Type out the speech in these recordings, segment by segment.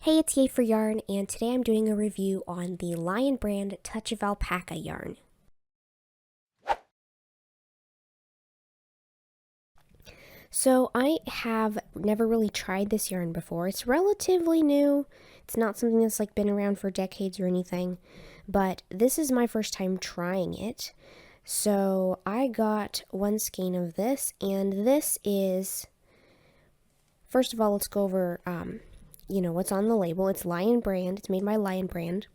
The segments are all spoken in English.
Hey, it's Yay for Yarn, and today I'm doing a review on the Lion brand Touch of Alpaca yarn. So I have never really tried this yarn before. It's relatively new. It's not something that's been around for decades or anything, but this is my first time trying it. So I got one skein of this, and this is, first of all, let's go over what's on the label. It's Lion brand. It's made by Lion brand.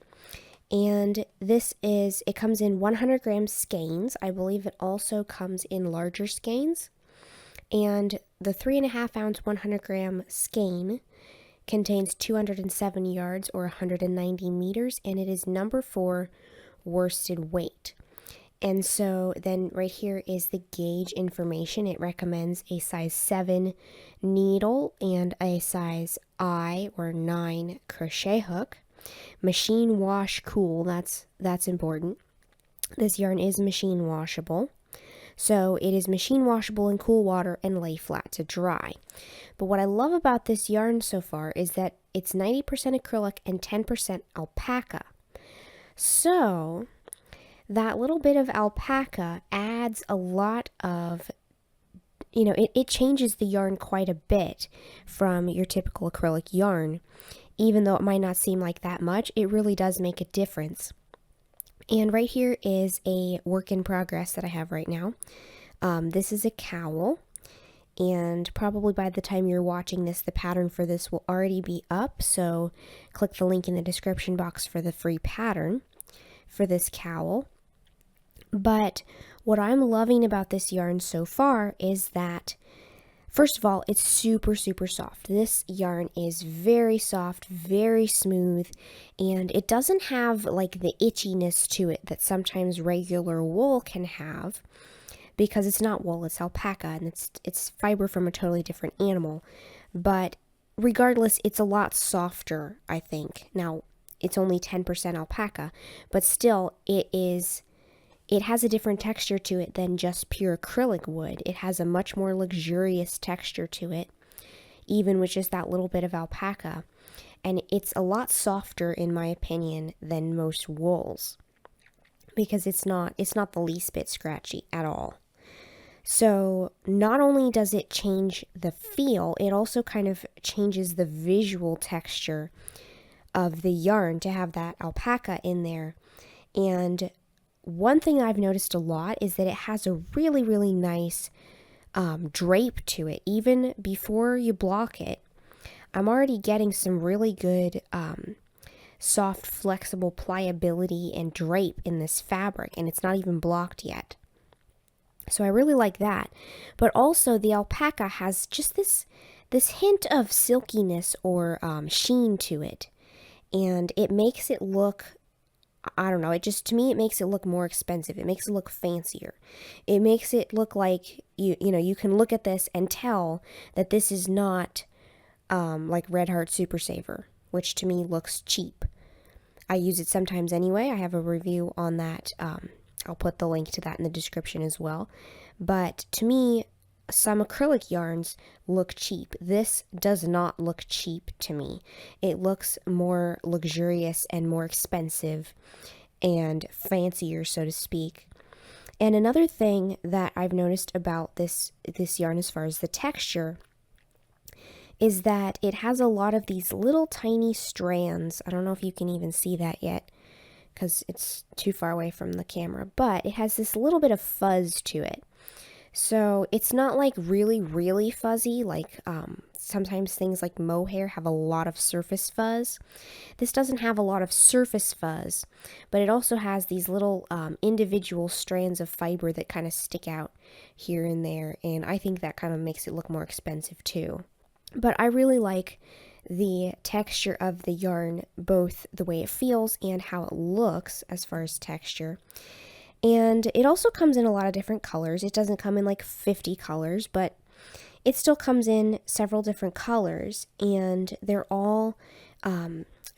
And it comes in 100 gram skeins. I believe it also comes in larger skeins. And the 3.5 ounce 100 gram skein contains 207 yards or 190 meters, and it is number 4 worsted weight. And so then right here is the gauge information. It recommends a size 7 needle and a size I or 9 crochet hook. Machine wash cool, that's important. This yarn is machine washable. So it is machine washable in cool water and lay flat to dry. But what I love about this yarn so far is that it's 90% acrylic and 10% alpaca. So that little bit of alpaca adds a lot of, it changes the yarn quite a bit from your typical acrylic yarn. Even though it might not seem like that much, it really does make a difference. And right here is a work in progress that I have right now. This is a cowl, and probably by the time you're watching this, the pattern for this will already be up, so click the link in the description box for the free pattern for this cowl. But what I'm loving about this yarn so far is that, first of all, it's super, super soft. This yarn is very soft, very smooth, and it doesn't have the itchiness to it that sometimes regular wool can have, because it's not wool, it's alpaca, and it's fiber from a totally different animal. But regardless, it's a lot softer, I think. Now, it's only 10% alpaca, but still, it has a different texture to it than just pure acrylic would. It has a much more luxurious texture to it, even with just that little bit of alpaca. And it's a lot softer, in my opinion, than most wools, because it's not the least bit scratchy at all. So not only does it change the feel, it also kind of changes the visual texture of the yarn to have that alpaca in there. And one thing I've noticed a lot is that it has a really, really nice drape to it. Even before you block it, I'm already getting some really good soft, flexible pliability and drape in this fabric, and it's not even blocked yet. So I really like that. But also the alpaca has just this hint of silkiness or sheen to it, and it makes it look, I don't know, to me it makes it look more expensive. It makes it look fancier. It makes it look like you can look at this and tell that this is not like Red Heart Super Saver, which to me looks cheap. I use it sometimes anyway. I have a review on that. I'll put the link to that in the description as well. But to me, some acrylic yarns look cheap. This does not look cheap to me. It looks more luxurious and more expensive and fancier, so to speak. And another thing that I've noticed about this yarn as far as the texture is that it has a lot of these little tiny strands. I don't know if you can even see that yet because it's too far away from the camera, but it has this little bit of fuzz to it. So it's not really, really fuzzy, sometimes things like mohair have a lot of surface fuzz. This doesn't have a lot of surface fuzz, but it also has these little individual strands of fiber that kind of stick out here and there, and I think that kind of makes it look more expensive too. But I really like the texture of the yarn, both the way it feels and how it looks as far as texture. And it also comes in a lot of different colors. It doesn't come in 50 colors, but it still comes in several different colors, and they're all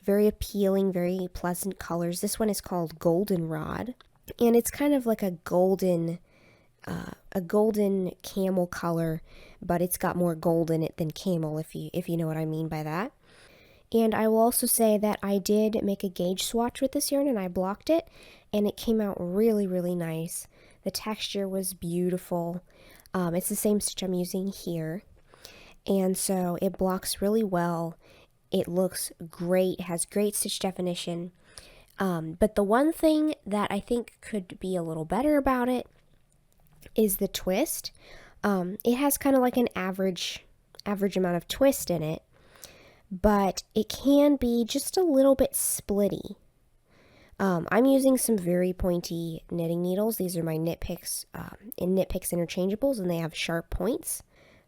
very appealing, very pleasant colors. This one is called Goldenrod, and it's kind of like a golden camel color, but it's got more gold in it than camel, if you know what I mean by that. And I will also say that I did make a gauge swatch with this yarn and I blocked it, and it came out really, really nice. The texture was beautiful. It's the same stitch I'm using here. And so it blocks really well. It looks great, has great stitch definition. But the one thing that I think could be a little better about it is the twist. It has kind of like an average amount of twist in it, but it can be just a little bit splitty. I'm using some very pointy knitting needles. These are my Knit Picks interchangeables, and they have sharp points.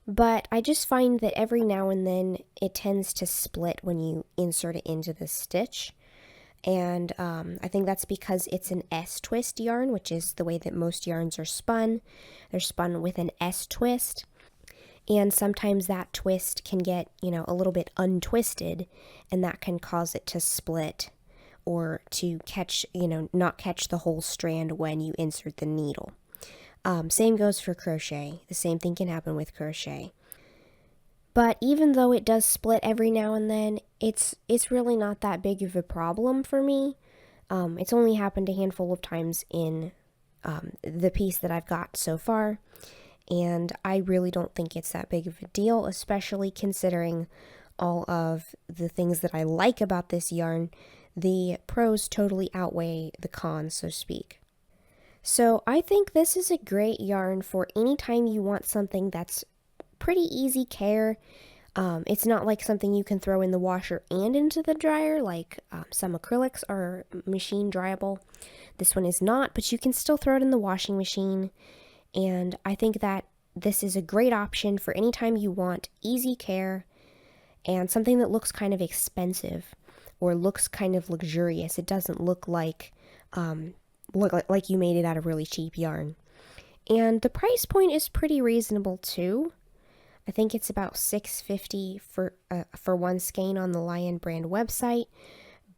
But I just find that every now and then it tends to split when you insert it into the stitch. And I think that's because it's an S-twist yarn, which is the way that most yarns are spun. They're spun with an S-twist. And sometimes that twist can get, a little bit untwisted, and that can cause it to split or to catch, not catch the whole strand when you insert the needle. Same goes for crochet. The same thing can happen with crochet. But even though it does split every now and then, it's really not that big of a problem for me. It's only happened a handful of times in the piece that I've got so far, and I really don't think it's that big of a deal, especially considering all of the things that I like about this yarn. The pros totally outweigh the cons, so to speak. So I think this is a great yarn for any time you want something that's pretty easy care. It's not like something you can throw in the washer and into the dryer, like some acrylics are machine dryable. This one is not, but you can still throw it in the washing machine. And I think that this is a great option for any time you want easy care and something that looks kind of expensive or looks kind of luxurious. It doesn't look like you made it out of really cheap yarn. And the price point is pretty reasonable too. I think it's about $6.50 for one skein on the Lion brand website.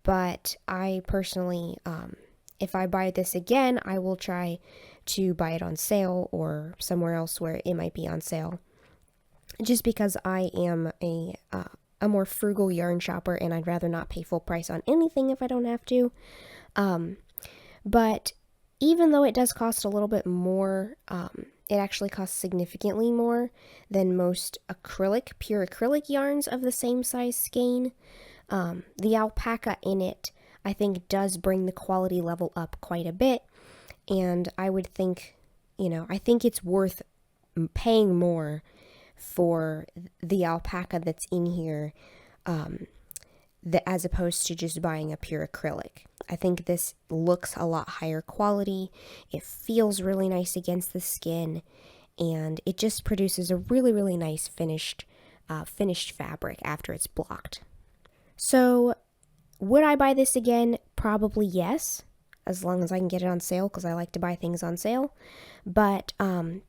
But I personally, if I buy this again, I will try to buy it on sale or somewhere else where it might be on sale. Just because I am a more frugal yarn shopper and I'd rather not pay full price on anything if I don't have to. But even though it does cost a little bit more, it actually costs significantly more than most pure acrylic yarns of the same size skein. The alpaca in it, I think, does bring the quality level up quite a bit. And I would think, I think it's worth paying more for the alpaca that's in here as opposed to just buying a pure acrylic. I think this looks a lot higher quality. It feels really nice against the skin, and it just produces a really, really nice finished fabric after it's blocked. So, would I buy this again? Probably yes, as long as I can get it on sale, because I like to buy things on sale. But I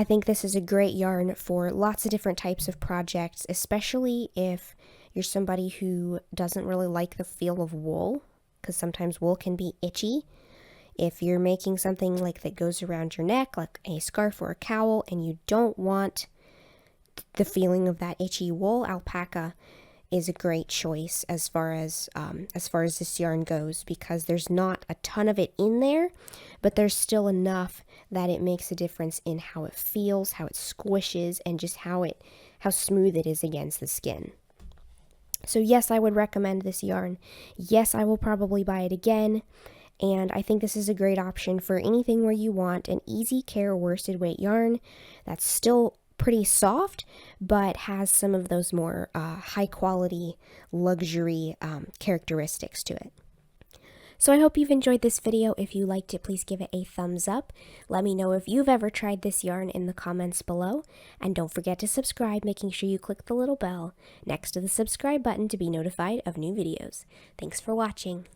think this is a great yarn for lots of different types of projects, especially if you're somebody who doesn't really like the feel of wool, because sometimes wool can be itchy. If you're making something like that goes around your neck, like a scarf or a cowl, and you don't want the feeling of that itchy wool, alpaca is a great choice as far as this yarn goes, because there's not a ton of it in there, but there's still enough that it makes a difference in how it feels, how it squishes, and just how smooth it is against the skin. So yes, I would recommend this yarn. Yes, I will probably buy it again. And I think this is a great option for anything where you want an easy care worsted weight yarn that's still pretty soft, but has some of those more high quality luxury characteristics to it. So I hope you've enjoyed this video. If you liked it, please give it a thumbs up. Let me know if you've ever tried this yarn in the comments below. And don't forget to subscribe, making sure you click the little bell next to the subscribe button to be notified of new videos. Thanks for watching.